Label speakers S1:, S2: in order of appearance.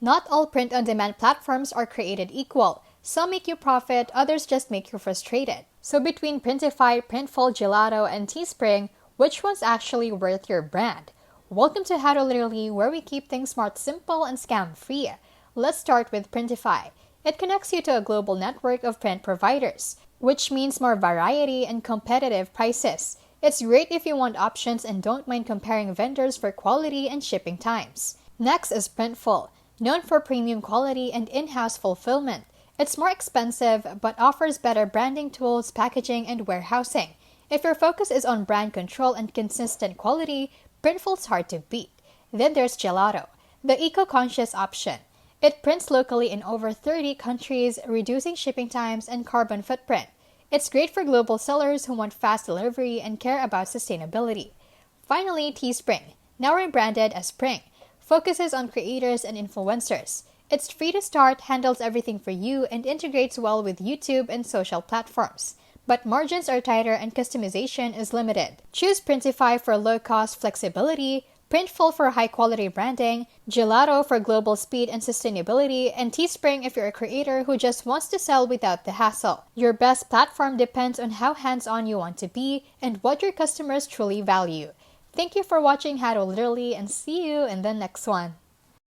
S1: Not all print-on-demand platforms are created equal. Some make you profit, others just make you frustrated. So between Printify, Printful, Gelato, and Teespring, which one's actually worth your brand? Welcome to How to Literally, where we keep things smart, simple, and scam-free. Let's start with Printify. It connects you to a global network of print providers, which means more variety and competitive prices. It's great if you want options and don't mind comparing vendors for quality and shipping times. Next is Printful, known for premium quality and in-house fulfillment. It's more expensive but offers better branding tools, packaging, and warehousing. If your focus is on brand control and consistent quality, Printful's hard to beat. Then there's Gelato, the eco-conscious option. It prints locally in over 30 countries, reducing shipping times and carbon footprint. It's great for global sellers who want fast delivery and care about sustainability. Finally, Teespring, now rebranded as Spring, focuses on creators and influencers. It's free to start, handles everything for you, and integrates well with YouTube and social platforms. But margins are tighter and customization is limited. Choose Printify for low-cost flexibility, Printful for high-quality branding, Gelato for global speed and sustainability, and Teespring if you're a creator who just wants to sell without the hassle. Your best platform depends on how hands-on you want to be and what your customers truly value. Thank you for watching How to Literally, and see you in the next one.